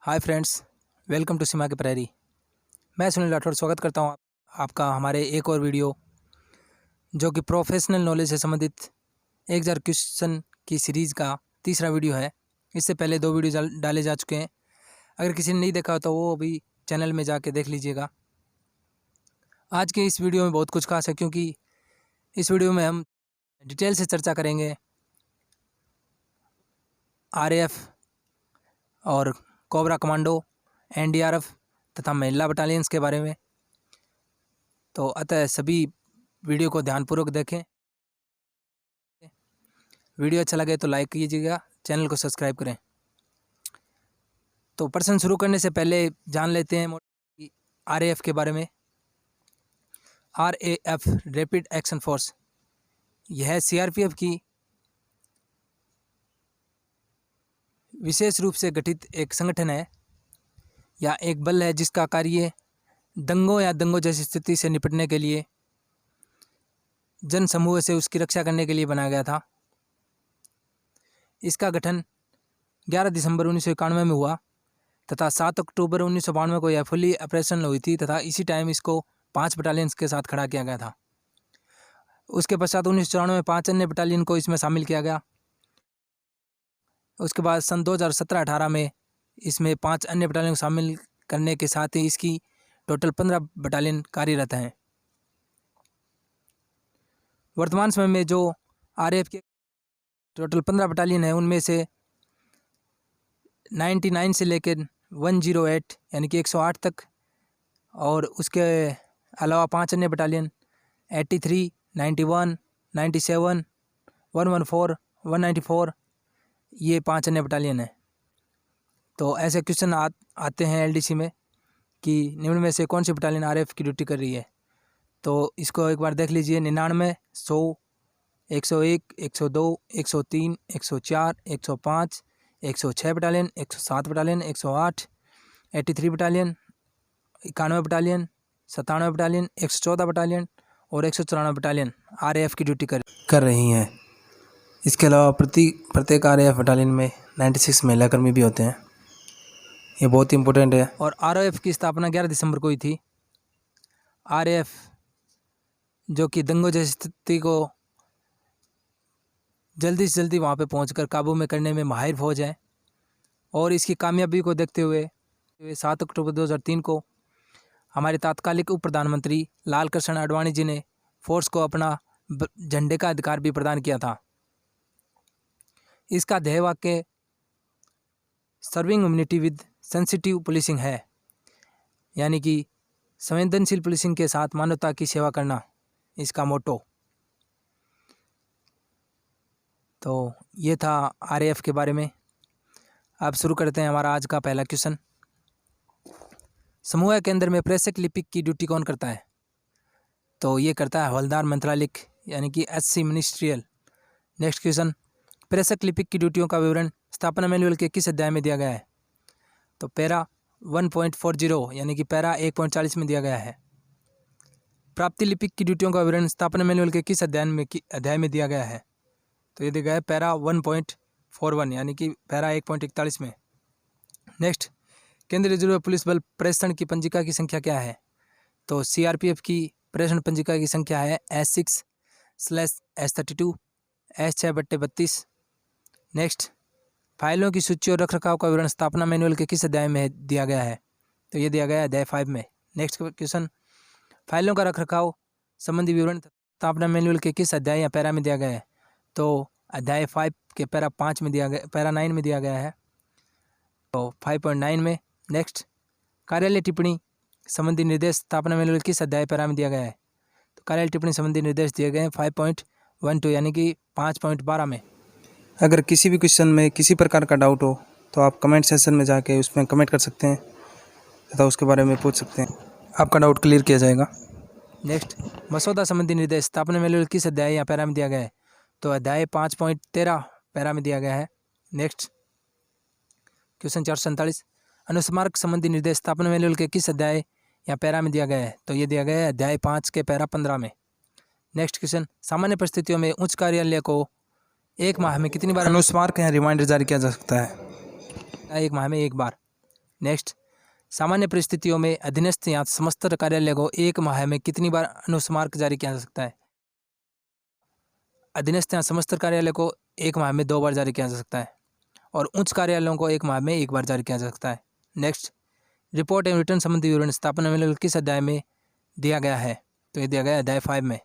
Hi friends, welcome to सीमा के prairie. मैं सुनील राठौर स्वागत करता हूँ आपका हमारे एक और वीडियो जो कि प्रोफेशनल नॉलेज से संबंधित 1000 क्वेश्चन की सीरीज़ का तीसरा वीडियो है। इससे पहले 2 वीडियो डाले जा चुके हैं। अगर किसी ने नहीं देखा तो वो भी चैनल में जाके देख लीजिएगा। आज के इस वीडियो में बहुत कुछ खास है क्योंकि इस वीडियो में हम डिटेल से चर्चा करेंगे RAF और कोबरा कमांडो, NDRF तथा महिला बटालियंस के बारे में। तो अतः सभी वीडियो को ध्यानपूर्वक देखें। वीडियो अच्छा लगे तो लाइक कीजिएगा, चैनल को सब्सक्राइब करें। तो प्रश्न शुरू करने से पहले जान लेते हैं RAF के बारे में। RAF रैपिड एक्शन फोर्स, यह CRPF की विशेष रूप से गठित एक संगठन है या एक बल है जिसका कार्य दंगों या दंगों जैसी स्थिति से निपटने के लिए जन समूह से उसकी रक्षा करने के लिए बनाया गया था। इसका गठन 11 दिसंबर 1991 में हुआ तथा 7 अक्टूबर 1992 को यह फुली ऑपरेशनल हुई थी तथा इसी टाइम इसको 5 बटालियंस के साथ खड़ा किया गया था। उसके पश्चात 1994 में 5 अन्य बटालियन को इसमें शामिल किया गया। उसके बाद सन 2017-18 में इसमें 5 अन्य बटालियन को शामिल करने के साथ ही इसकी टोटल 15 बटालियन कार्यरत हैं। वर्तमान समय में जो RAF के टोटल 15 बटालियन है उनमें से 99 से लेकर 108 यानी कि 108 तक, और उसके अलावा 5 अन्य बटालियन 83, 91, 97, 114, 194, ये 5 अन्य बटालियन हैं। तो ऐसे क्वेश्चन आते हैं LDC में कि निम्न में से कौन सी बटालियन RAF की ड्यूटी कर रही है। तो इसको एक बार देख लीजिए। 99, 100, 101, 102, 103, 104, 105, 106 battalion, 107 battalion, 108, 83 battalion, 91 battalion, 97 battalion, 114 battalion और 194 बटालियन RAF की ड्यूटी कर रही हैं। इसके अलावा प्रत्येक RAF बटालियन में 96 महिला कर्मी भी होते हैं। ये बहुत इंपॉर्टेंट है। और RAF की स्थापना 11 दिसंबर को हुई थी। RAF जो कि दंगों जैसी स्थिति को जल्दी से जल्दी वहाँ पे पहुंचकर काबू में करने में माहिर फौज है, और इसकी कामयाबी को देखते हुए 7 अक्टूबर 2003 को हमारे तात्कालिक उप प्रधानमंत्री लाल कृष्ण आडवाणी जी ने फोर्स को अपना झंडे का अधिकार भी प्रदान किया था। इसका ध्येय वाक्य serving humanity with sensitive policing है, यानी कि संवेदनशील पुलिसिंग के साथ मानवता की सेवा करना, इसका मोटो। तो ये था RAF के बारे में। अब शुरू करते हैं हमारा आज का पहला क्वेश्चन। समूह केंद्र में प्रेषक लिपिक की ड्यूटी कौन करता है? तो ये करता है हवलदार मंत्रालिक यानी कि SC मिनिस्ट्रियल। नेक्स्ट क्वेश्चन, प्रेषक लिपिक की ड्यूटियों का विवरण स्थापना मैनुअल के किस अध्याय में दिया गया है? तो पैरा 1.40 यानी कि पैरा 1.40 में दिया गया है। प्राप्ति लिपिक की ड्यूटियों का विवरण स्थापना मैनुअल के किस अध्याय में दिया गया है? तो ये दिया गया है पैरा 1.41 यानी कि पैरा 1.41 में। नेक्स्ट, केंद्रीय रिजर्व पुलिस बल प्रेषण की पंजिका की संख्या क्या है? तो CRPF की प्रेषण पंजिका की संख्या है S6/S32 S6/32। नेक्स्ट, फाइलों की सूची और रखरखाव का विवरण स्थापना मैनुअल के किस अध्याय में दिया गया है? तो ये दिया गया है अध्याय 5 में। नेक्स्ट क्वेश्चन, फाइलों का रखरखाव संबंधी विवरण स्थापना मैनुअल के किस अध्याय या पैरा में दिया गया है? तो अध्याय 5 के पैरा 5 में दिया गया, पैरा 9 में दिया गया है, तो 5.9 में। नेक्स्ट, कार्यालय टिप्पणी संबंधी निर्देश स्थापना मैनुअल किस अध्याय पैरा में दिया गया है? तो कार्यालय टिप्पणी संबंधी निर्देश दिए गए हैं 5.12 यानी कि 5.12 में। अगर किसी भी क्वेश्चन में किसी प्रकार का डाउट हो तो आप कमेंट सेक्शन में जाके उसमें कमेंट कर सकते हैं तथा उसके बारे में पूछ सकते हैं, आपका डाउट क्लियर किया जाएगा। नेक्स्ट, मसौदा संबंधी निर्देश स्थापना मैनुअल किस अध्याय या पैरा में दिया गया है? तो अध्याय 5.13 पैरा में दिया गया है। नेक्स्ट क्वेश्चन 447, अनुस्मारक संबंधी निर्देश स्थापना मैनुअल के किस अध्याय या पैरा में दिया गया है? तो ये दिया गया है अध्याय 5 के पैरा 15 में। नेक्स्ट क्वेश्चन, सामान्य परिस्थितियों में उच्च कार्यालय को 1 माह में कितनी बार अनुस्मारक या रिमाइंडर जारी किया जा सकता है? 1 माह में 1 बार। नेक्स्ट, सामान्य परिस्थितियों में अधीनस्थ या समस्त कार्यालय को एक माह में कितनी बार अनुस्मारक जारी किया जा सकता है? अधीनस्थ या समस्त कार्यालय को एक माह में 2 बार जारी किया जा सकता है और उच्च कार्यालयों को एक माह में 1 बार जारी किया जा सकता है। नेक्स्ट, रिपोर्ट एवं रिटर्न संबंधी विवरण स्थापना मैनुअल किस अध्याय में दिया गया है? तो ये दिया गया है अध्याय 5 में।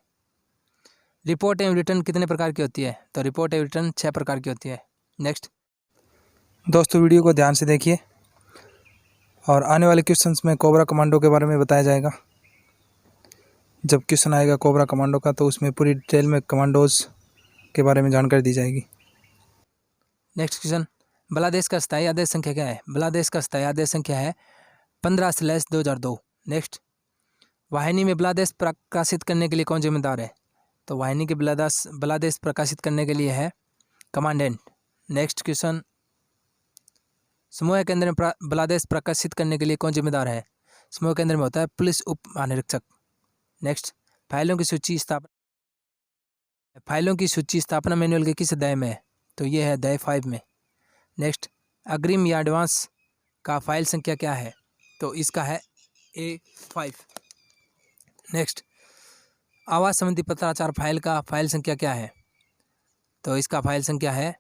रिपोर्ट एवं रिटर्न कितने प्रकार की होती है? तो रिपोर्ट एवं रिटर्न 6 प्रकार की होती है। नेक्स्ट, दोस्तों वीडियो को ध्यान से देखिए और आने वाले क्वेश्चंस में कोबरा कमांडो के बारे में बताया जाएगा। जब क्वेश्चन आएगा कोबरा कमांडो का तो उसमें पूरी डिटेल में कमांडोज के बारे में जानकारी दी जाएगी। नेक्स्ट क्वेश्चन, बांग्लादेश का स्थायी आदेश संख्या क्या है? बांग्लादेश का स्थायी आदेश संख्या है 15/2002। नेक्स्ट, वाहिनी में बांग्लादेश प्रकाशित करने के लिए कौन जिम्मेदार है? तो वाहिनी के बांग्लादेश प्रकाशित करने के लिए है कमांडेंट। नेक्स्ट क्वेश्चन, समूह केंद्र में बांग्लादेश प्रकाशित करने के लिए कौन जिम्मेदार है? समूह केंद्र में होता है पुलिस उप महानिरीक्षक। नेक्स्ट, फाइलों की सूची स्थापना मैनुअल के किस अध्याय में है? तो ये है अध्याय 5 में। नेक्स्ट, अग्रिम या एडवांस का फाइल संख्या क्या है? तो इसका है A5। नेक्स्ट, आवास संबंधी पत्राचार फाइल का फाइल संख्या क्या है? तो इसका फाइल संख्या है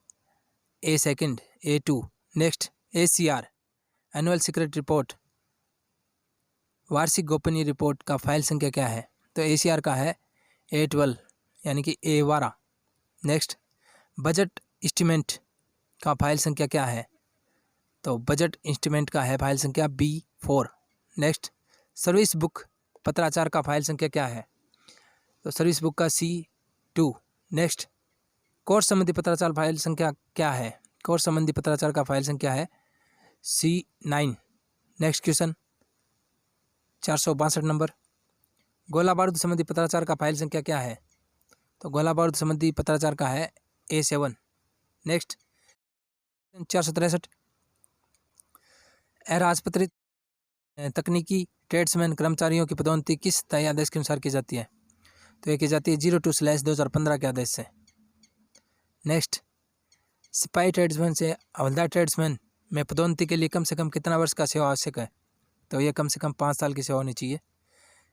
A2। Next, ACR annual secret report वार्षिक गोपनीय रिपोर्ट का फाइल संख्या क्या है? तो ACR का है A12 यानी कि A12। नेक्स्ट, बजट इंस्ट्रूमेंट का फाइल संख्या क्या है? तो बजट इंस्ट्रूमेंट का है फाइल संख्या B4। नेक्स्ट, सर्विस बुक पत्राचार का फाइल संख्या क्या है? तो सर्विस बुक का C2। नेक्स्ट, कोर्स संबंधी पत्राचार फाइल संख्या क्या है? कोर्स संबंधी पत्राचार का फाइल संख्या है C9। नेक्स्ट क्वेश्चन 462 नंबर, गोला बारूद संबंधी पत्राचार का फाइल संख्या क्या है? तो गोला बारूद संबंधी पत्राचार का है A7। नेक्स्ट 463, अराजपत्रित तकनीकी ट्रेड्समैन कर्मचारियों की पदोन्नति किस स्थायी आदेश के अनुसार की जाती है? तो ये की जाती है 02/2015 के आदेश से। नेक्स्ट, सिपाही ट्रेड्समैन से हवलदार ट्रेड्समैन में पदोन्नति के लिए कम से कम कितना वर्ष का सेवा आवश्यक है? तो ये कम से कम 5 साल की सेवा होनी चाहिए।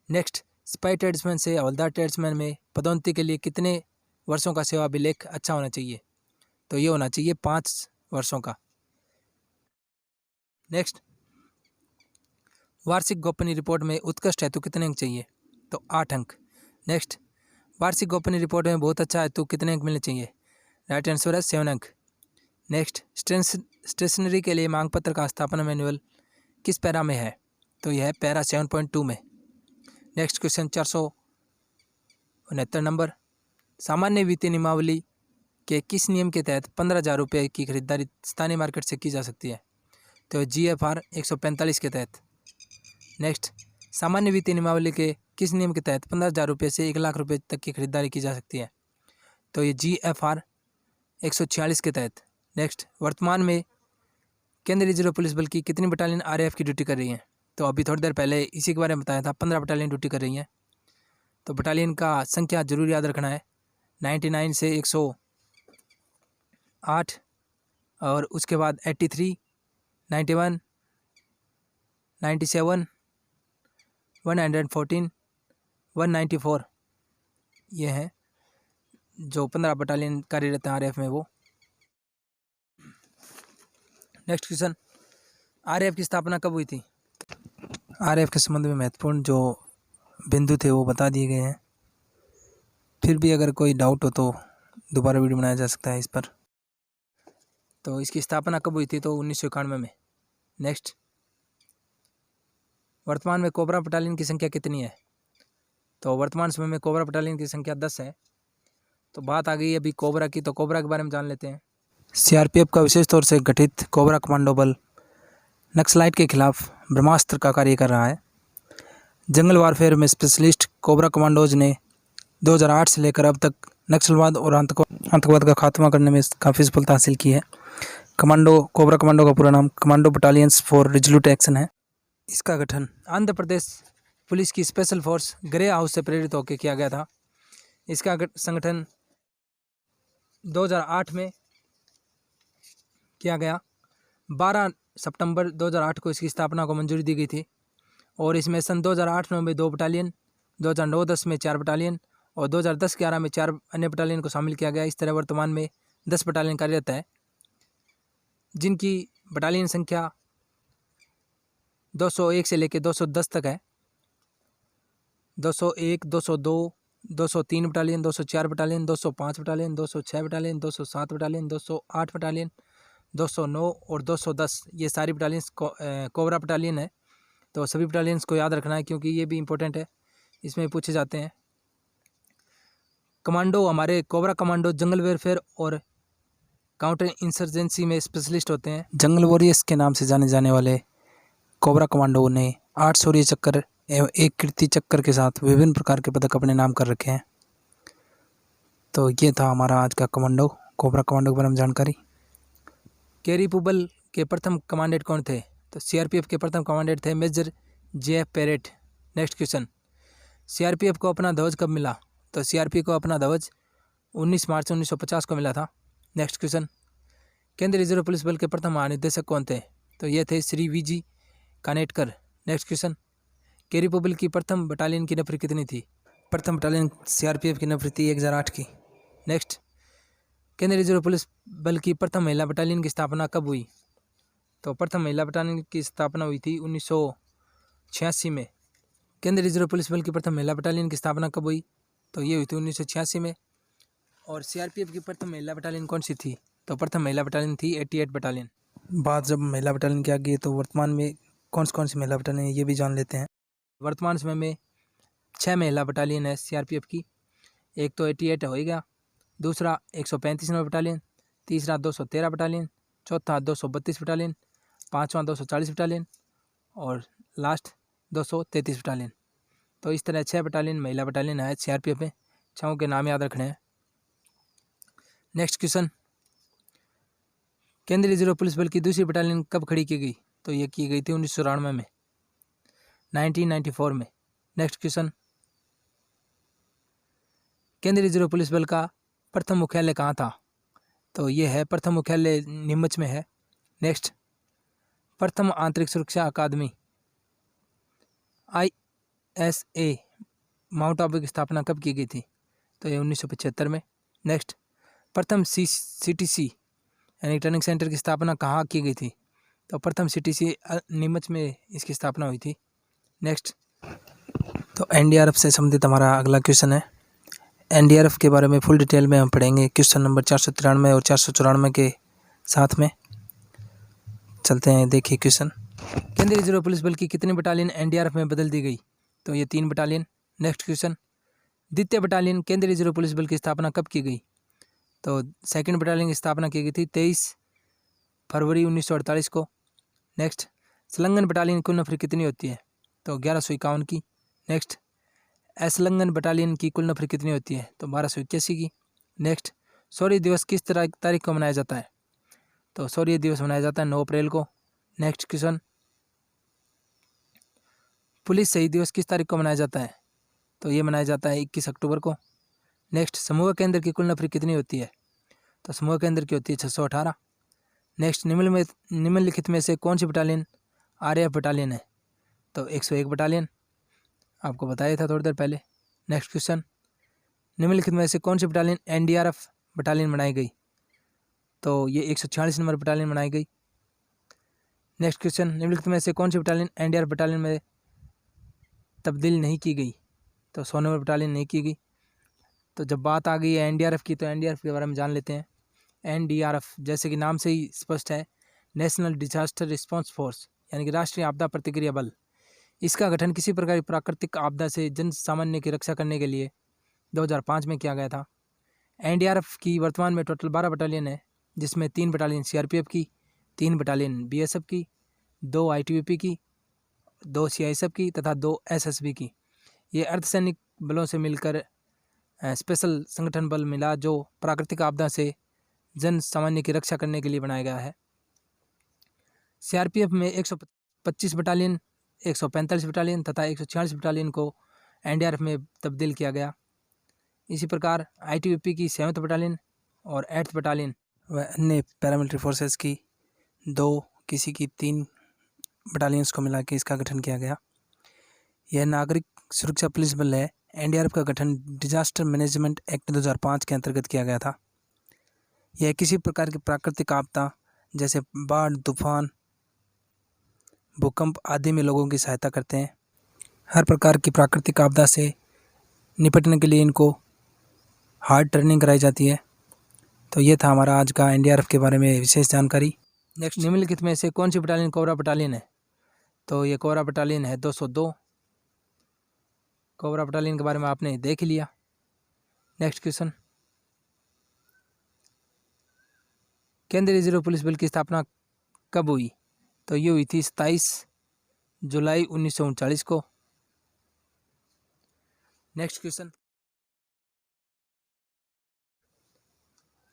नेक्स्ट, सिपाही ट्रेड्समैन से हवलदार ट्रेड्समैन में पदोन्नति के लिए कितने वर्षों का सेवा अभिलेख अच्छा होना चाहिए? तो ये होना चाहिए 5 वर्षों का। नेक्स्ट, वार्षिक गोपनीय रिपोर्ट में उत्कृष्ट हेतु कितने अंक चाहिए? तो 8 अंक। नेक्स्ट, वार्षिक गोपनीय रिपोर्ट में बहुत अच्छा हेतु कितने अंक मिलने चाहिए? राइट आंसर है 7 अंक। नेक्स्ट, स्टेशनरी के लिए मांग पत्र का स्थापना मैनुअल किस पैरा में है? तो यह है पैरा 7.2 में। नेक्स्ट क्वेश्चन 469 नंबर, सामान्य वित्तीय नियमावली के किस नियम के तहत 15,000 रुपये की खरीदारी स्थानीय मार्केट से की जा सकती है? तो GFR 145 के तहत। नेक्स्ट, सामान्य वित्तीय नियमावली के किस नियम के तहत 15,000 रुपये से 1 लाख रुपये तक की खरीदारी की जा सकती है? तो ये GFR 146 के तहत। नेक्स्ट, वर्तमान में केंद्रीय रिजर्व पुलिस बल की कितनी बटालियन RAF की ड्यूटी कर रही हैं? तो अभी थोड़ी देर पहले इसी के बारे में बताया था, 15 बटालियन ड्यूटी कर रही हैं। तो बटालियन का संख्या जरूर याद रखना है, 99 से 108 और उसके बाद 83, 91, 97, 114, 194 ये हैं जो 15 बटालियन कार्यरत हैं RAF में वो। नेक्स्ट क्वेश्चन, RAF की स्थापना कब हुई थी? RAF के संबंध में महत्वपूर्ण जो बिंदु थे वो बता दिए गए हैं। फिर भी अगर कोई डाउट हो तो दोबारा वीडियो बनाया जा सकता है इस पर। तो इसकी स्थापना कब हुई थी? तो 1991 में। नेक्स्ट, वर्तमान में कोबरा बटालियन की संख्या कितनी है? तो वर्तमान समय में कोबरा बटालियन की संख्या 10 है। तो बात आ गई अभी कोबरा की, तो कोबरा के बारे में जान लेते हैं। CRPF का विशेष तौर से गठित कोबरा कमांडो बल नक्सलाइट के खिलाफ ब्रह्मास्त्र का कार्य कर रहा है। जंगल वारफेयर में स्पेशलिस्ट कोबरा कमांडोज ने 2008 से लेकर अब तक नक्सलवाद और आतंकवाद का खात्मा करने में काफ़ी सफलता हासिल की है। कोबरा कमांडो का पूरा नाम commando battalions for resolute action है। इसका गठन आंध्र प्रदेश पुलिस की स्पेशल फोर्स ग्रे हाउस से प्रेरित होकर किया गया था। इसका संगठन 2008 में किया गया। 12 सितंबर 2008 को इसकी स्थापना को मंजूरी दी गई थी और इसमें सन 2008-9 में 2 बटालियन, 2009-10 में 4 बटालियन और 2010-11 में 4 अन्य बटालियन को शामिल किया गया। इस तरह वर्तमान में 10 बटालियन कार्यरत है, जिनकी बटालियन संख्या 201 से लेकर 210 तक है। 201, 202, 203 battalion, 204 battalion, 205 battalion, 206 battalion, 207 battalion, 208 battalion, 209 और 210 ये सारी बटालियंस कोबरा बटालियन है। तो सभी बटालियंस को याद रखना है क्योंकि ये भी इम्पोर्टेंट है, इसमें पूछे जाते हैं। कमांडो, हमारे कोबरा कमांडो जंगल वेयरफेयर और काउंटर इंसर्जेंसी में स्पेशलिस्ट होते हैं। जंगल वॉरियर्स के नाम से जाने जाने वाले कोबरा कमांडो ने 8 शौर्य चक्कर एवं 1 कीर्ति चक्कर के साथ विभिन्न प्रकार के पदक अपने नाम कर रखे हैं। तो ये था हमारा आज का कमांडो, कोबरा कमांडो के बारे में जानकारी। केरी पुबल के प्रथम कमांडेंट कौन थे? तो सीआरपीएफ के प्रथम कमांडेंट थे मेजर जे पेरेट। नेक्स्ट क्वेश्चन, सीआरपीएफ को अपना ध्वज कब मिला? तो सीआरपीएफ को अपना ध्वज 19 मार्च 1950 को मिला था। नेक्स्ट क्वेश्चन, केंद्रीय रिजर्व पुलिस बल के प्रथम महानिदेशक कौन थे? तो ये थे श्री वीजी कानेटकर। नेक्स्ट क्वेश्चन, केरी पुबल की प्रथम बटालियन की नफरी कितनी थी? प्रथम बटालियन सीआरपीएफ की नफरी थी 1008 की। नेक्स्ट, केंद्रीय रिजर्व पुलिस बल की प्रथम महिला बटालियन की स्थापना कब हुई? तो प्रथम महिला बटालियन की स्थापना हुई थी 1986 में। केंद्रीय रिजर्व पुलिस बल की प्रथम महिला बटालियन की स्थापना कब हुई? तो ये हुई थी 1986 में। और सीआरपीएफ की प्रथम महिला बटालियन कौन सी थी? तो प्रथम महिला बटालियन थी 88 बटालियन। बात जब महिला बटालियन की आ गई तो वर्तमान में कौन सी महिला बटालियन है ये भी जान लेते हैं। वर्तमान समय में 6 महिला बटालियन है सीआरपीएफ की। एक तो 88 हो गया, दूसरा 135 नंबर बटालियन, तीसरा 213 बटालियन, चौथा 232 बटालियन, पाँचवां 240 बटालियन और लास्ट 233 बटालियन। तो इस तरह 6 बटालियन महिला बटालियन है सीआरपीएफ में। 6 के नाम याद रखने हैं। नेक्स्ट क्वेश्चन, केंद्रीय रिजर्व पुलिस बल की दूसरी बटालियन कब खड़ी की गई? तो ये की गई थी 1994 में, 1994 में। नेक्स्ट क्वेश्चन, केंद्रीय रिजर्व पुलिस बल का प्रथम मुख्यालय कहाँ था? तो ये है प्रथम मुख्यालय नीमच में है। नेक्स्ट, प्रथम आंतरिक सुरक्षा अकादमी ISA माउंट आबू की स्थापना कब की गई थी? तो ये 1975 में। नेक्स्ट, प्रथम CTC यानी ट्रेनिंग सेंटर की स्थापना कहाँ की गई थी? तो प्रथम CTC नीमच में इसकी स्थापना हुई थी। नेक्स्ट, तो एनडीआरएफ से संबंधित हमारा अगला क्वेश्चन है। एनडीआरएफ के बारे में फुल डिटेल में हम पढ़ेंगे क्वेश्चन नंबर 493 और 494 के साथ में। चलते हैं, देखिए क्वेश्चन, केंद्रीय रिजर्व पुलिस बल की कितनी बटालियन एनडीआरएफ में बदल दी गई? तो ये 3 बटालियन। नेक्स्ट क्वेश्चन, द्वितीय बटालियन केंद्रीय रिजर्व पुलिस बल की स्थापना कब की गई? तो सेकंड बटालियन की स्थापना की गई थी 23 फरवरी 1948 को। नेक्स्ट, संलग्न बटालियन कुल नफरी कितनी होती है? तो 1151 की। नेक्स्ट, असंलग्न बटालियन की कुल नफरी कितनी होती है? तो 1281 की। नेक्स्ट, शौर्य दिवस किस तारीख को मनाया जाता है? तो शौर्य दिवस मनाया जाता है 9 अप्रैल को। नेक्स्ट क्वेश्चन, पुलिस शहीद दिवस किस तारीख को मनाया जाता है? तो ये मनाया जाता है 21 अक्टूबर को। नेक्स्ट, समूह केंद्र की कुल नफरी कितनी होती है? तो समूह केंद्र की होती है 618। नेक्स्ट, निम्नलिखित में से कौन सी बटालियन आरएएफ बटालियन है? तो 101 बटालियन, आपको बताया था थोड़ी देर पहले। नेक्स्ट क्वेश्चन, निम्नलिखित में से कौन सी बटालियन एनडीआरएफ बटालियन बनाई गई? तो ये 146 नंबर बटालियन बनाई गई। नेक्स्ट क्वेश्चन, निम्नलिखित में से कौन सी बटालियन एनडीआरएफ बटालियन में तब्दील नहीं की गई? तो 100 नंबर बटालियन नहीं की गई। तो जब बात आ गई है एनडीआरएफ की, तो एनडीआरएफ के बारे में जान लेते हैं। एनडीआरएफ जैसे कि नाम से ही स्पष्ट है, नेशनल डिजास्टर रिस्पांस फोर्स यानी कि राष्ट्रीय आपदा प्रतिक्रिया बल। इसका गठन किसी प्रकार की प्राकृतिक आपदा से जन सामान्य की रक्षा करने के लिए 2005 में किया गया था। एनडीआरएफ की वर्तमान में टोटल 12 बटालियन है, जिसमें 3 बटालियन सीआरपीएफ की, 3 बटालियन बीएसएफ की, 2 आईटीबीपी की, 2 सीआईएसएफ की तथा 2 एसएसबी की। ये अर्धसैनिक बलों से मिलकर स्पेशल संगठन बल मिला जो प्राकृतिक आपदा से जन सामान्य की रक्षा करने के लिए बनाया गया है। सीआरपीएफ में 125 बटालियन, 145 बटालियन तथा 146 बटालियन को एनडीआरएफ में तब्दील किया गया। इसी प्रकार आईटीबीपी की 7th बटालियन और 8th बटालियन व अन्य पैरामिलिट्री फोर्सेस की 2, किसी की 3 बटालियंस को मिला के इसका गठन किया गया। यह नागरिक सुरक्षा पुलिस बल है। एनडीआरएफ का गठन डिजास्टर मैनेजमेंट एक्ट 2005 के अंतर्गत किया गया था। यह किसी प्रकार की प्राकृतिक आपदा जैसे बाढ़, तूफान, भूकंप आदि में लोगों की सहायता करते हैं। हर प्रकार की प्राकृतिक आपदा से निपटने के लिए इनको हार्ड ट्रेनिंग कराई जाती है। तो ये था हमारा आज का एनडीआरएफ के बारे में विशेष जानकारी। नेक्स्ट, निम्नलिखित में से कौन सी बटालियन कोबरा बटालियन है? तो ये कोबरा बटालियन है 202। कोबरा बटालियन के बारे में आपने देख ही लिया। नेक्स्ट क्वेश्चन, केंद्रीय रिजर्व पुलिस बल की स्थापना कब हुई? तो ये हुई थी 27 जुलाई 1939 को। Next question,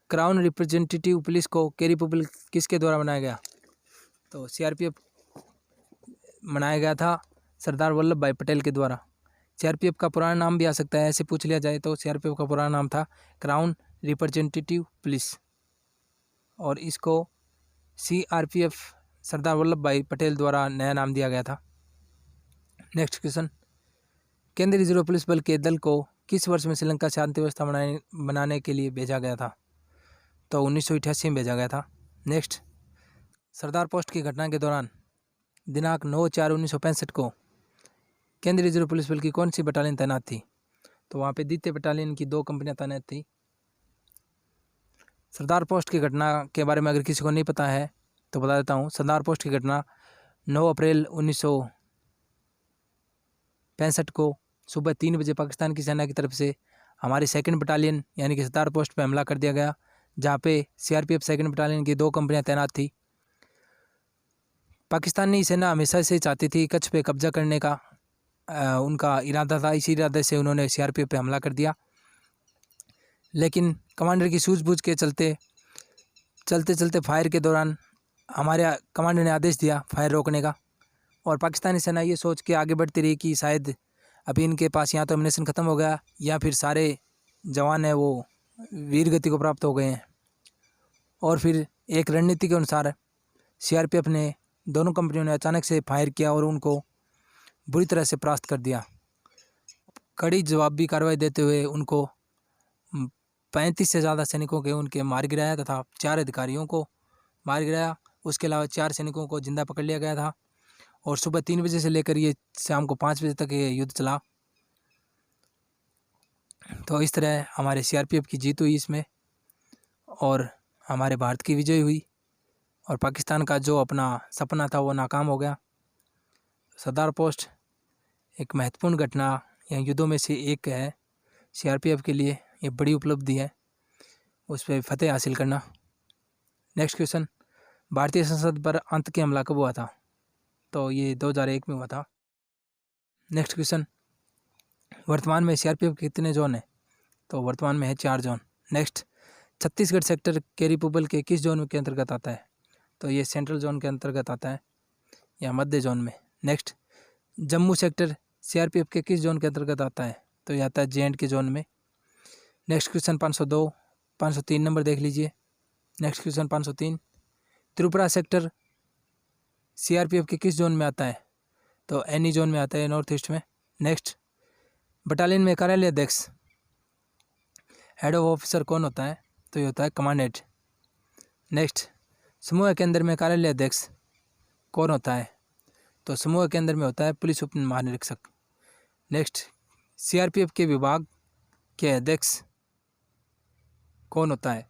crown representative police को केरी पुलिस किसके द्वारा बनाया गया? तो सीआरपीएफ बनाया गया था सरदार वल्लभ भाई पटेल के द्वारा। सीआरपीएफ का पुराना नाम भी आ सकता है, ऐसे पूछ लिया जाए तो सीआरपीएफ का पुराना नाम था क्राउन रिप्रेजेंटेटिव पुलिस, और इसको सीआरपीएफ सरदार वल्लभ भाई पटेल द्वारा नया नाम दिया गया था। नेक्स्ट क्वेश्चन, केंद्रीय रिजर्व पुलिस बल के दल को किस वर्ष में श्रीलंका शांति व्यवस्था बनाने के लिए भेजा गया था? तो 1988 में भेजा गया था। नेक्स्ट, सरदार पोस्ट की घटना के दौरान दिनांक 9/4/1965 को केंद्रीय रिजर्व पुलिस बल की कौन सी बटालियन तैनात थी? तो वहाँ पे द्वितीय बटालियन की 2 कंपनियां तैनात थी। सरदार पोस्ट की घटना के बारे में अगर किसी को नहीं पता है तो बता देता हूँ। सरदार पोस्ट की घटना 9 अप्रैल 1965 को सुबह 3 बजे पाकिस्तान की सेना की तरफ से हमारी 2nd बटालियन यानी कि सरदार पोस्ट पर हमला कर दिया गया, जहाँ पे सीआरपीएफ 2nd बटालियन की 2 कंपनियां तैनात थी। पाकिस्तानी सेना हमेशा से चाहती थी कच्छ पे कब्जा करने का उनका इरादा था। इसी इरादे से उन्होंने सीआरपीएफ पे हमला कर दिया, लेकिन कमांडर की सूझबूझ के चलते फायर के दौरान हमारे कमांडर ने आदेश दिया फायर रोकने का, और पाकिस्तानी सेना ये सोच के आगे बढ़ती रही कि शायद अभी इनके पास या तो एमिनेशन ख़त्म हो गया या फिर सारे जवान हैं वो वीर गति को प्राप्त हो गए हैं। और फिर एक रणनीति के अनुसार सीआरपीएफ ने दोनों कंपनियों ने अचानक से फायर किया और उनको बुरी तरह से परास्त कर दिया। कड़ी जवाबी कार्रवाई देते हुए उनको 35 से ज़्यादा सैनिकों के उनके मार गिराया तथा 4 अधिकारियों को मार गिराया। उसके अलावा 4 सैनिकों को जिंदा पकड़ लिया गया था, और सुबह 3 बजे से लेकर ये शाम को 5 बजे तक ये युद्ध चला। तो इस तरह हमारे सीआरपीएफ की जीत हुई इसमें, और हमारे भारत की विजय हुई, और पाकिस्तान का जो अपना सपना था वो नाकाम हो गया। सरदार पोस्ट एक महत्वपूर्ण घटना या युद्धों में से एक है सीआरपीएफ के लिए। ये बड़ी उपलब्धि है उस पर फतेह हासिल करना। नेक्स्ट क्वेश्चन, भारतीय संसद पर आतंकी हमला कब हुआ था? तो ये 2001 में हुआ था। नेक्स्ट क्वेश्चन, वर्तमान में सीआरपीएफ के कितने जोन हैं? तो वर्तमान में है 4 जोन। नेक्स्ट, छत्तीसगढ़ सेक्टर केरी पुबल के किस जोन के अंतर्गत आता है? तो ये सेंट्रल जोन के अंतर्गत आता है या मध्य जोन में। नेक्स्ट, जम्मू सेक्टर सीआरपीएफ के किस जोन के अंतर्गत आता है? तो ये आता है जे एंड के जोन में। नेक्स्ट क्वेश्चन 502 503 नंबर देख लीजिए। Next question 503, Tripura sector CRPF के किस जोन में आता है? तो एनी जोन में आता है, नॉर्थ ईस्ट में। नेक्स्ट, बटालियन में कार्यालय अध्यक्ष हेड ऑफ ऑफिसर कौन होता है? तो ये होता है कमांडेंट। नेक्स्ट, समूह केंद्र में कार्यालय अध्यक्ष कौन होता है? तो समूह केंद्र में होता है पुलिस उप महानिरीक्षक। नेक्स्ट, सीआरपीएफ के विभाग के अध्यक्ष कौन होता है?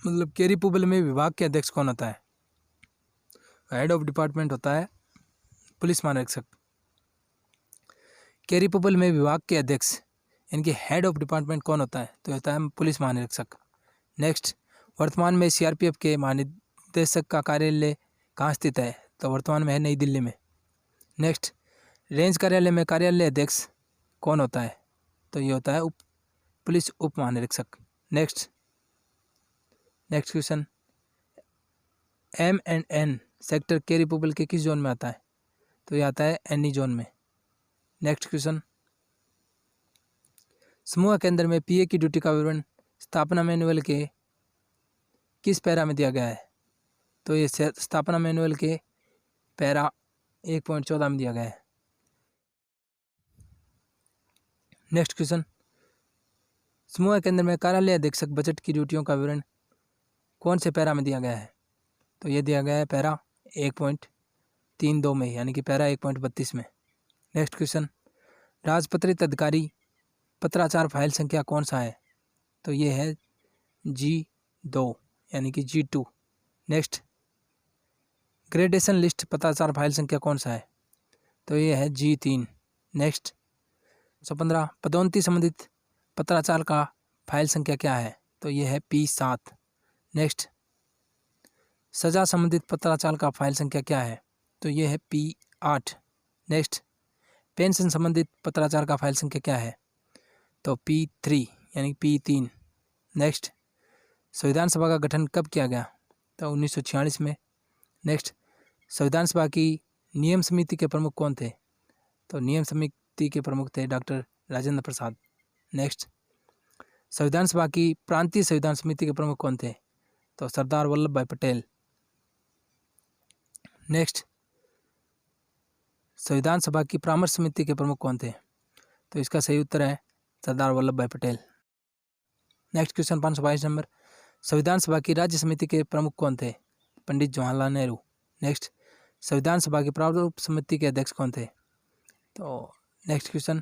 मतलब केरी पुबल में विभाग के अध्यक्ष कौन होता है? हेड ऑफ डिपार्टमेंट होता है पुलिस महानिरीक्षक। केरी पुबल में विभाग के अध्यक्ष इनके हेड ऑफ डिपार्टमेंट कौन होता है? तो होता है पुलिस महानिरीक्षक। नेक्स्ट, वर्तमान में सीआरपीएफ के महानिदेशक का कार्यालय कहाँ स्थित है? तो वर्तमान में है नई दिल्ली में। नेक्स्ट, रेंज कार्यालय में कार्यालय अध्यक्ष कौन होता है? तो ये होता है पुलिस उप महानिरीक्षक। नेक्स्ट क्वेश्चन, M&N सेक्टर केरी पुबल के किस जोन में आता है? तो ये आता है एनी जोन में। नेक्स्ट क्वेश्चन, समूह केंद्र में पीए की ड्यूटी का विवरण स्थापना मैनुअल के किस पैरा में दिया गया है? तो ये स्थापना मैनुअल के पैरा 1.14 में दिया गया है। नेक्स्ट क्वेश्चन, समूह केंद्र में कार्यालय अधीक्षक बजट की ड्यूटियों का विवरण कौन से पैरा में दिया गया है? तो ये दिया गया है पैरा 1.32 में, यानी कि पैरा 1.32 में। नेक्स्ट क्वेश्चन, राजपत्रित अधिकारी पत्राचार फाइल संख्या कौन सा है? तो ये है G2 यानी कि G2। नेक्स्ट, ग्रेडेशन लिस्ट पत्राचार फाइल संख्या कौन सा है? तो ये है G3। नेक्स्ट 115, पदोन्नति संबंधित पत्राचार का फाइल संख्या क्या है? तो ये है P7। नेक्स्ट, सजा संबंधित पत्राचार का फाइल संख्या क्या है? तो ये है P8। नेक्स्ट, पेंशन संबंधित पत्राचार का फाइल संख्या क्या है? तो P3 यानी P3। नेक्स्ट, संविधान सभा का गठन कब किया गया? तो 1946 में। नेक्स्ट, संविधान सभा की नियम समिति के प्रमुख कौन थे? तो नियम समिति के प्रमुख थे डॉक्टर राजेंद्र प्रसाद। नेक्स्ट, संविधान सभा की प्रांतीय संविधान समिति के प्रमुख कौन थे? तो सरदार वल्लभ भाई पटेल। नेक्स्ट, संविधान सभा की परामर्श समिति के प्रमुख कौन थे? तो इसका सही उत्तर है सरदार वल्लभ भाई पटेल। नेक्स्ट क्वेश्चन 522 नंबर, संविधान सभा की राज्य समिति के प्रमुख कौन थे? पंडित जवाहरलाल नेहरू। नेक्स्ट, संविधान सभा की प्रारूप समिति के अध्यक्ष कौन थे? तो नेक्स्ट क्वेश्चन,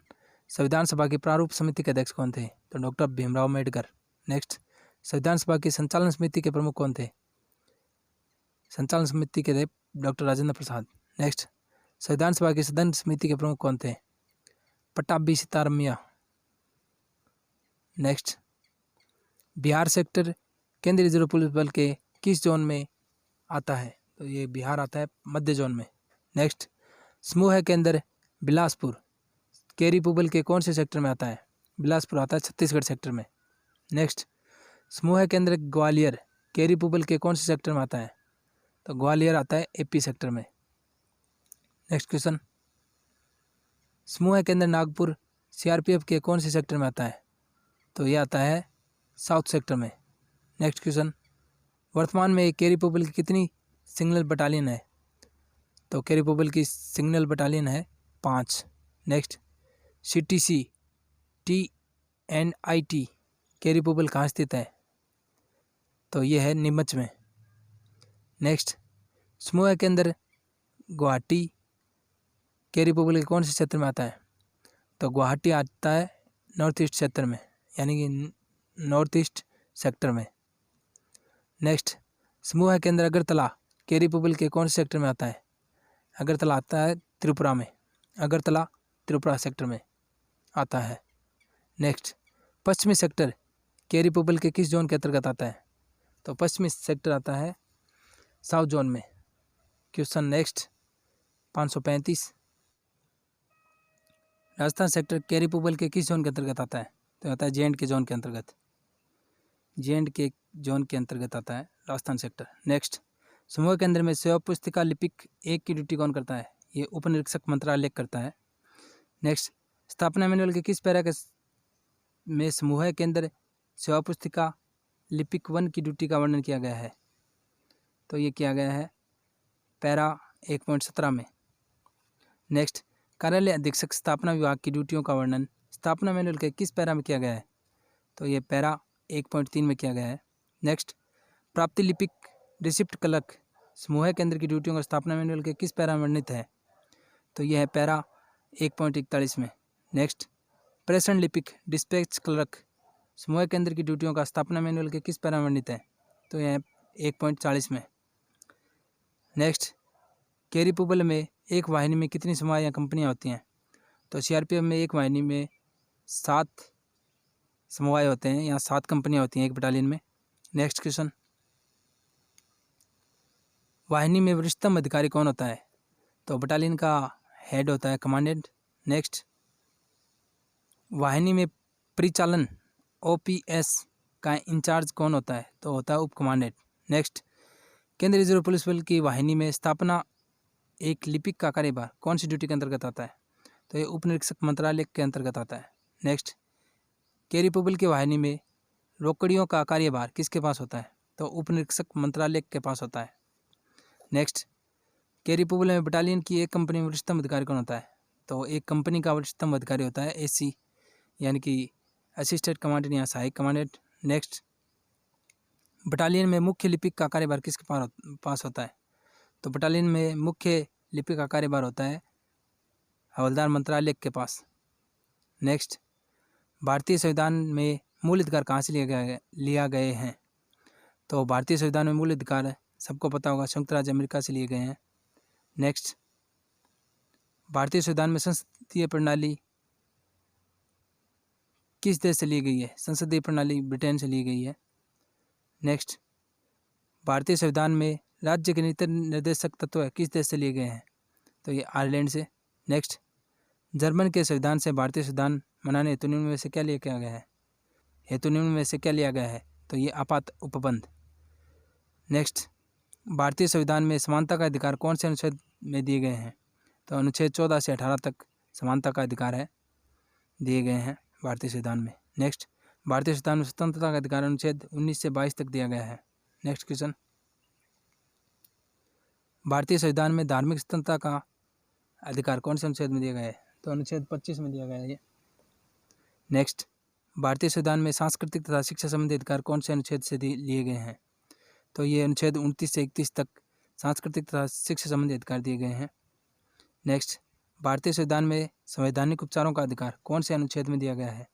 संविधान सभा की प्रारूप समिति के अध्यक्ष कौन थे? तो डॉक्टर भीमराव अम्बेडकर। नेक्स्ट, संविधान सभा की संचालन समिति के प्रमुख कौन थे? संचालन समिति के थे डॉक्टर राजेंद्र प्रसाद। नेक्स्ट, संविधान सभा की सदन समिति के प्रमुख कौन थे? पट्टाभी सीतारमैया। नेक्स्ट, बिहार सेक्टर केंद्रीय रिजर्व पुलिस बल के किस जोन में आता है? तो ये बिहार आता है मध्य जोन में। नेक्स्ट, समूह केंद्र बिलासपुर केरी पुबल के कौन से सेक्टर में आता है? बिलासपुर आता है छत्तीसगढ़ सेक्टर में। नेक्स्ट, समूह केंद्र ग्वालियर केरी पुबल के कौन से सेक्टर में आता है? तो ग्वालियर आता है AP सेक्टर में। नेक्स्ट क्वेश्चन, समूह केंद्र नागपुर CRPF के कौन से सेक्टर में आता है? तो ये आता है साउथ सेक्टर में। नेक्स्ट क्वेश्चन, वर्तमान में केरी पुबल की कितनी सिग्नल बटालियन है? तो केरी पुबल की सिग्नल बटालियन है 5। नेक्स्ट, CTC TNIT केरी पुबल कहाँ स्थित है? तो ये है नीमच में। नेक्स्ट, समूह के अंदर गुवाहाटी केरी पुबल के कौन से क्षेत्र में आता है? तो गुवाहाटी आता है नॉर्थ ईस्ट क्षेत्र में, यानी कि नॉर्थ ईस्ट सेक्टर में। नेक्स्ट, समूह के अंदर अगरतला केरी पुबल के कौन से सेक्टर में आता है? अगरतला आता है त्रिपुरा में, अगरतला त्रिपुरा सेक्टर में आता है। नेक्स्ट, पश्चिमी सेक्टर केरी पुबल के किस जोन के अंतर्गत आता है? तो पश्चिमी सेक्टर आता है साउथ जोन में। क्वेश्चन नेक्स्ट 535, राजस्थान सेक्टर केरी पुबल के किस जोन के अंतर्गत आता है? तो आता है JNK जोन के अंतर्गत, JNK जोन के अंतर्गत आता है राजस्थान सेक्टर। नेक्स्ट, समूह के अंदर में सेवा पुस्तिका लिपिक 1 की ड्यूटी कौन करता है? ये उप निरीक्षक मंत्रालय करता है। नेक्स्ट, स्थापना मैनुअल के किस पैरा के में समूह के अंदर सेवा पुस्तिका लिपिक 1 की ड्यूटी का वर्णन किया गया है? तो ये किया गया है पैरा 1.17 में। नेक्स्ट, कार्यालय अधीक्षक स्थापना विभाग की ड्यूटियों का वर्णन स्थापना मैनुअल के किस पैरा में किया गया है? तो ये पैरा 1.3 में किया गया है। नेक्स्ट, प्राप्ति लिपिक रिसिप्ट क्लर्क समूह केंद्र की ड्यूटियों का स्थापना मैनुअल के किस पैरा में वर्णित है? तो यह है पैरा 1.41 में। नेक्स्ट, प्रेषण लिपिक डिस्पैच क्लर्क समूह केंद्र की ड्यूटियों का स्थापना मैनुअल के किस पैरा में वर्णित है? तो यह है 1.40 में। नेक्स्ट, केरी पुबल में एक वाहिनी में कितनी समूह या कंपनियां होती हैं? तो CRPF में एक वाहिनी में 7 समूह होते हैं, यहाँ 7 कंपनियां होती हैं एक बटालियन में। नेक्स्ट क्वेश्चन, वाहिनी में वरिष्ठतम अधिकारी कौन होता है? तो बटालियन का हेड होता है कमांडेंट। नेक्स्ट, वाहिनी में परिचालन OPS का इंचार्ज कौन होता है? तो होता है उप कमांडेंट। नेक्स्ट, केंद्रीय रिजर्व पुलिस बल की वाहिनी में स्थापना एक लिपिक का कार्यभार कौन सी ड्यूटी के अंतर्गत आता है? तो ये उप निरीक्षक मंत्रालय के अंतर्गत आता है। नेक्स्ट, केरी पुबल की वाहिनी में रोकड़ियों का कार्यभार किसके पास होता है? तो उप निरीक्षक मंत्रालय के पास होता है। नेक्स्ट, के रिपब्लिक में बटालियन की एक कंपनी में वरिष्ठतम अधिकारी कौन होता है? तो एक कंपनी का वरिष्ठतम अधिकारी होता है AC, यानी कि असिस्टेंट कमांडेंट या सहायक कमांडेंट। नेक्स्ट, बटालियन में मुख्य लिपिक का कार्यभार किसके पास होता है? तो बटालियन में मुख्य लिपिक का कार्यभार होता है हवलदार मंत्रालय के पास। नेक्स्ट, भारतीय संविधान में मूल अधिकार कहाँ से लिया गए हैं? तो भारतीय संविधान में मूल अधिकार सबको पता होगा संयुक्त राज्य अमेरिका से लिए गए हैं। नेक्स्ट, भारतीय संविधान में संसदीय प्रणाली किस देश से ली गई है? संसदीय प्रणाली ब्रिटेन से ली गई है। नेक्स्ट, भारतीय संविधान में राज्य के नीति निर्देशक तत्व किस देश से लिए गए हैं? तो ये आयरलैंड से। नेक्स्ट, जर्मन के संविधान से भारतीय संविधान बनाने हेतु निम्न में से क्या लिया गया है? तो ये आपात उपबंध। नेक्स्ट, भारतीय संविधान में समानता का अधिकार कौन से अनुच्छेद में दिए गए हैं? तो अनुच्छेद 14 से 18 तक समानता का अधिकार है, दिए गए हैं भारतीय संविधान में। नेक्स्ट, भारतीय संविधान में स्वतंत्रता का अधिकार अनुच्छेद 19 से 22 तक दिया गया है। नेक्स्ट क्वेश्चन, भारतीय संविधान में धार्मिक स्वतंत्रता का अधिकार कौन से अनुच्छेद में दिया गया है? तो अनुच्छेद 25 में दिया गया है ये। नेक्स्ट, भारतीय संविधान में सांस्कृतिक तथा शिक्षा संबंधी अधिकार कौन से अनुच्छेद से लिए गए हैं? तो ये अनुच्छेद 29 से 31 तक सांस्कृतिक तथा शिक्षा संबंधी अधिकार दिए गए हैं। नेक्स्ट, भारतीय संविधान में संवैधानिक उपचारों का अधिकार कौन से अनुच्छेद में दिया गया है?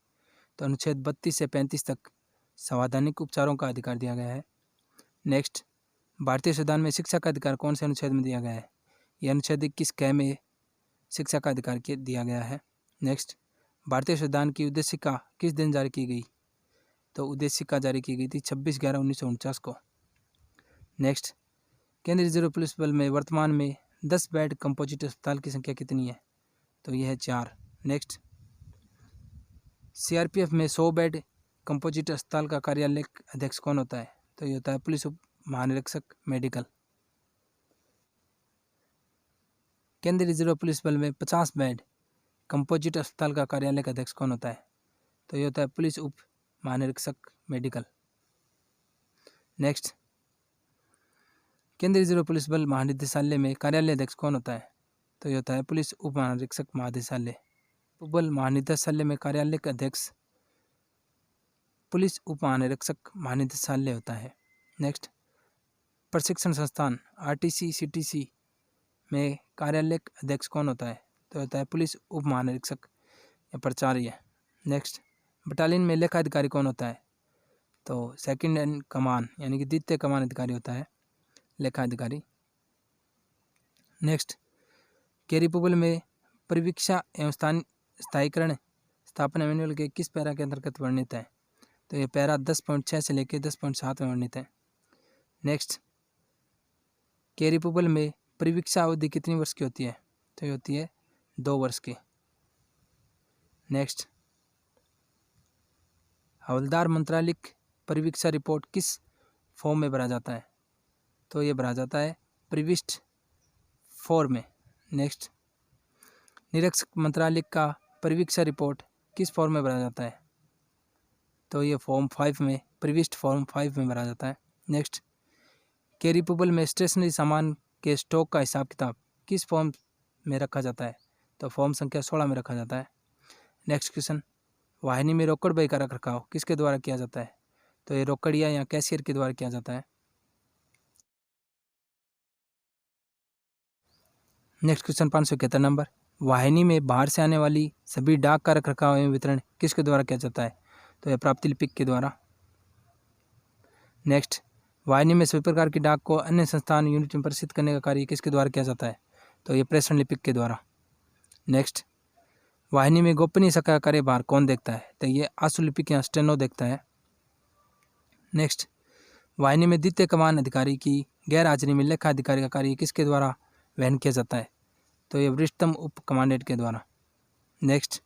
तो अनुच्छेद 32 से 35 तक संवैधानिक उपचारों का अधिकार दिया गया है। नेक्स्ट, भारतीय संविधान में शिक्षा का अधिकार कौन से अनुच्छेद में दिया गया है? यह अनुच्छेद 21 क में शिक्षा का अधिकार दिया गया है। नेक्स्ट, भारतीय संविधान की उद्देशिका किस दिन जारी की गई? तो उद्देशिका जारी की गई थी 26/11/1949 को। नेक्स्ट, केंद्रीय रिजर्व पुलिस बल में वर्तमान में 10 बेड कंपोजिट अस्पताल की संख्या कितनी है? तो यह है 4। नेक्स्ट, CRPF में 100 बेड कंपोजिट अस्पताल का कार्यालय अध्यक्ष कौन होता है? तो ये होता है पुलिस उप महानिरीक्षक मेडिकल। केंद्रीय रिजर्व पुलिस बल में 50 बेड कंपोजिट अस्पताल का कार्यालय का अध्यक्ष कौन होता है? तो ये होता है पुलिस उप महानिरीक्षक मेडिकल। नेक्स्ट, केंद्रीय रिजर्व पुलिस बल महानिदेशालय में कार्यालय अध्यक्ष कौन होता है? तो ये होता है पुलिस उप महानिरीक्षक महानिदेशालय। बल महानिदेशालय में कार्यालय का अध्यक्ष पुलिस उप महानिरीक्षक महानिदेशालय होता है। नेक्स्ट, प्रशिक्षण संस्थान RTC CTC में कार्यालय अध्यक्ष कौन होता है? तो होता है पुलिस उप महानिरीक्षक या प्राचार्य। नेक्स्ट, बटालियन में लेखा अधिकारी कौन होता है? तो सेकंड इन कमान यानी कि द्वितीय कमान अधिकारी होता है लेखा अधिकारी। नेक्स्ट, के रिपब्लिक में परिवीक्षा एवं स्थायीकरण स्थापना मैनुअल के किस पैरा के अंतर्गत वर्णित है? तो ये पैरा 10.6 से लेकर 10.7 में वर्णित है। नेक्स्ट, के रिपब्लिक में परिवीक्षा अवधि कितनी वर्ष की होती है? तो ये होती है 2 वर्ष की। नेक्स्ट, हवलदार मंत्रालिक परिवीक्षा रिपोर्ट किस फॉर्म में भरा जाता है? तो ये भरा जाता है प्रविष्ट फॉर्म में। नेक्स्ट, निरीक्षक मंत्रालय का परिवीक्षा रिपोर्ट किस फॉर्म में भरा जाता है? तो ये फॉर्म 5 में, प्रविष्ट फॉर्म 5 में भरा जाता है। नेक्स्ट, के रिपब्लिक में स्टेशनरी सामान के स्टॉक का हिसाब किताब किस फॉर्म में रखा जाता है? तो फॉर्म संख्या 16 में रखा जाता है। नेक्स्ट क्वेश्चन, वाहिनी में रोकड़ बही का रख रखाव किसके द्वारा किया जाता है? तो ये रोकड़िया या कैशियर के द्वारा किया जाता है। नेक्स्ट क्वेश्चन 571 नंबर, वाहिनी में बाहर से आने वाली सभी डाक का रख रखाव एवं वितरण किसके द्वारा किया जाता है? तो यह प्राप्ति लिपिक के द्वारा। नेक्स्ट, वाहिनी में सभी प्रकार की डाक को अन्य संस्थान यूनिट में प्रेषित करने का कार्य किसके द्वारा किया जाता है? तो ये प्रेषण लिपिक के द्वारा। नेक्स्ट, वाहिनी में गोपनीय शाखा का कार्यभार कौन देखता है? तो ये आशु लिपिक या स्टेनो देखता है। नेक्स्ट, वाहिनी में द्वितीय कमान अधिकारी की गैर हाजिरी में लेखा अधिकारी का कार्य किसके द्वारा वहन किया जाता है? तो ये वरिष्ठतम उप कमांडेंट के द्वारा। नेक्स्ट,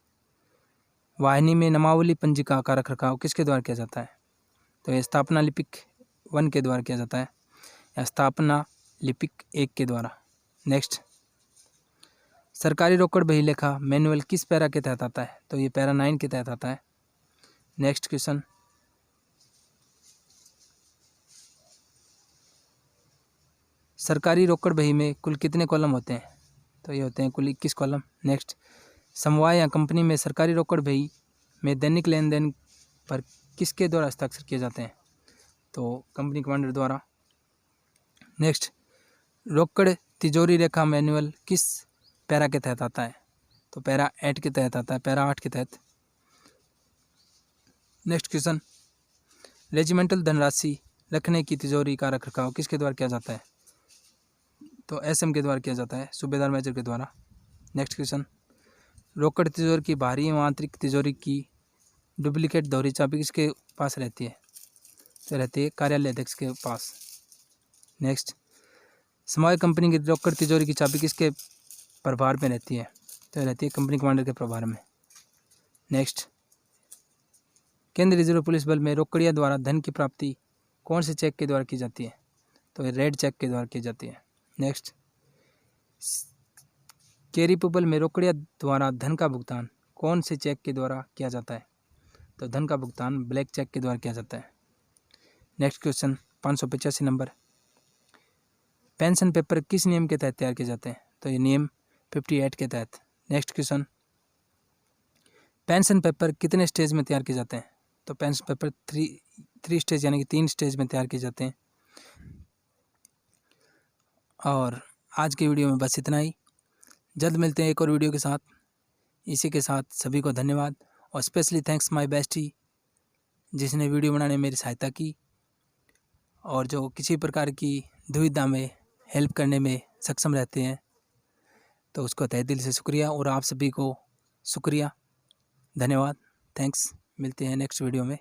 वाहिनी में नामावली पंजिका का रख रखाव किसके द्वारा किया जाता है? तो ये स्थापना लिपिक 1 के द्वारा किया जाता है या स्थापना लिपिक 1 के द्वारा। नेक्स्ट, सरकारी रोकड़ बही लेखा मैनुअल किस पैरा के तहत आता है? तो ये पैरा 9 के तहत आता है। नेक्स्ट क्वेश्चन, सरकारी रोकड़ बही में कुल कितने कॉलम होते हैं? तो ये होते हैं कुल 21 कॉलम। नेक्स्ट, समवाय या कंपनी में सरकारी रोकड़ बही में दैनिक लेन देन पर किसके द्वारा हस्ताक्षर किए जाते हैं? तो कंपनी कमांडर द्वारा। नेक्स्ट, रोकड़ तिजोरी रेखा मैनुअल किस पैरा के तहत आता है? तो पैरा 8 के तहत आता है, पैरा 8 के तहत। नेक्स्ट क्वेश्चन, रेजिमेंटल धनराशि रखने की तिजोरी का रखरखाव किसके द्वारा किया जाता है? तो एसएम के द्वारा किया जाता है, सूबेदार मेजर के द्वारा। नेक्स्ट क्वेश्चन, रोकड़ तिजोरी की बाहरी एवं आंतरिक तिजोरी की डुप्लीकेट दोहरी चाबी किसके पास रहती है? तो रहती है कार्यालय अध्यक्ष के पास। नेक्स्ट, समवाय कंपनी की रोकड़ तिजोरी की चाबी किसके प्रभार में रहती है? तो रहती है कंपनी कमांडर के प्रभार में। नेक्स्ट, केंद्रीय रिजर्व पुलिस बल में रोकड़िया द्वारा धन की प्राप्ति कौन से चेक के द्वारा की जाती है? तो रेड चेक के द्वारा की जाती है। नेक्स्ट, केरी पुबल में रोकड़िया द्वारा धन का भुगतान कौन से चेक के द्वारा किया जाता है? तो धन का भुगतान ब्लैक चेक के द्वारा किया जाता है। Next question 585 number, pension paper किस नियम के तहत तैयार किए जाते हैं? तो ये नियम 58 के तहत। नेक्स्ट क्वेश्चन, पेंशन पेपर कितने स्टेज में तैयार किए जाते हैं? तो पेंशन पेपर थ्री स्टेज यानी कि 3 स्टेज में तैयार किए जाते हैं। और आज के वीडियो में बस इतना ही। जल्द मिलते हैं एक और वीडियो के साथ। इसी के साथ सभी को धन्यवाद और स्पेशली थैंक्स माय बेस्टी जिसने वीडियो बनाने में मेरी सहायता की और जो किसी प्रकार की दुविधा में हेल्प करने में सक्षम रहते हैं, तो उसको तहे दिल से शुक्रिया। और आप सभी को शुक्रिया, धन्यवाद, थैंक्स। मिलते हैं नेक्स्ट वीडियो में।